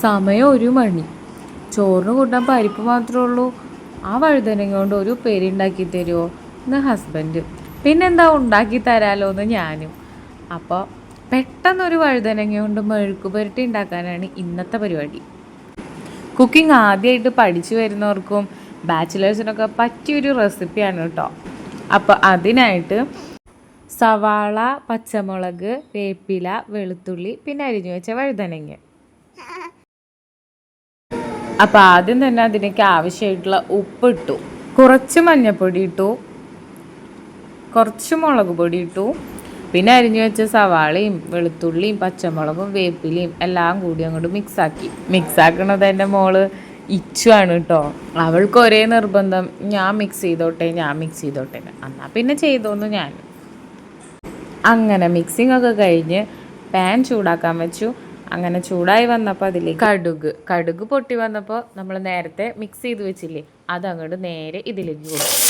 സമയം 1 മണി. ചോറിന് കൂട്ടാൻ പരിപ്പ് മാത്രമേ ഉള്ളൂ. ആ വഴുതനങ്ങ കൊണ്ട് ഒരു ഉപ്പേരി ഉണ്ടാക്കി തരുമോ എന്ന് ഹസ്ബൻഡ്. പിന്നെന്താ ഉണ്ടാക്കി തരാമല്ലോ എന്ന് ഞാനും. അപ്പോൾ പെട്ടെന്നൊരു വഴുതനങ്ങ കൊണ്ട് മെഴുക്ക് പുരട്ടി ഉണ്ടാക്കാനാണ് ഇന്നത്തെ പരിപാടി. കുക്കിംഗ് ആദ്യമായിട്ട് പഠിച്ചു വരുന്നവർക്കും ബാച്ചിലേഴ്സിനൊക്കെ പറ്റിയൊരു റെസിപ്പിയാണ് കേട്ടോ. അപ്പോൾ അതിനായിട്ട് സവാള, പച്ചമുളക്, വേപ്പില, വെളുത്തുള്ളി, പിന്നെ അരിഞ്ഞു വെച്ച വഴുതനങ്ങ. അപ്പോൾ ആദ്യം തന്നെ അതിലേക്ക് ആവശ്യമായിട്ടുള്ള ഉപ്പിട്ടു, കുറച്ച് മഞ്ഞൾപ്പൊടി ഇട്ടു, കുറച്ച് മുളക് പൊടി ഇട്ടു, പിന്നെ അരിഞ്ഞു വെച്ച സവാളയും വെളുത്തുള്ളിയും പച്ചമുളകും വേപ്പിലയും എല്ലാം കൂടി അങ്ങോട്ട് മിക്സാക്കണത് എൻ്റെ മോള് ഇച്ചുവാണ് കേട്ടോ. അവൾക്ക് ഒരേ നിർബന്ധം, ഞാൻ മിക്സ് ചെയ്തോട്ടെ എന്നാൽ പിന്നെ ചെയ്തോന്നു ഞാൻ. അങ്ങനെ മിക്സിംഗ് ഒക്കെ കഴിഞ്ഞ് പാൻ ചൂടാക്കാൻ വെച്ചു. അങ്ങനെ ചൂടായി വന്നപ്പോൾ അതിലേക്ക് കടുക് പൊട്ടി വന്നപ്പോൾ നമ്മൾ നേരത്തെ മിക്സ് ചെയ്ത് വെച്ചില്ലേ, അതങ്ങോട്ട് നേരെ ഇതിലേക്ക് കൊടുക്കും.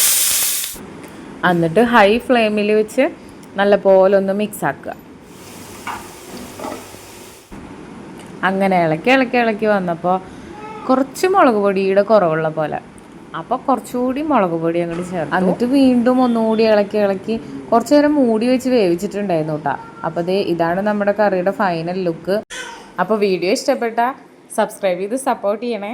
എന്നിട്ട് ഹൈ ഫ്ലെയിമിൽ വെച്ച് നല്ല പോലെ ഒന്ന് മിക്സ് ആക്കുക. അങ്ങനെ ഇളക്കി വന്നപ്പോൾ കുറച്ച് മുളക് പൊടിയുടെ കുറവുള്ള പോലെ, അപ്പോൾ കുറച്ചുകൂടി മുളക് പൊടി അങ്ങോട്ട് ചേർത്ത് എന്നിട്ട് വീണ്ടും ഒന്നുകൂടി ഇളക്കി കുറച്ച് നേരം മൂടി വെച്ച് വേവിച്ചിട്ടുണ്ടായിരുന്നു കേട്ടോ. അപ്പോൾ ഇതാണ് നമ്മുടെ കറിയുടെ ഫൈനൽ ലുക്ക്. അപ്പോൾ വീഡിയോ ഇഷ്ടപ്പെട്ടാൽ സബ്സ്ക്രൈബ് ചെയ്ത് സപ്പോർട്ട് ചെയ്യണേ.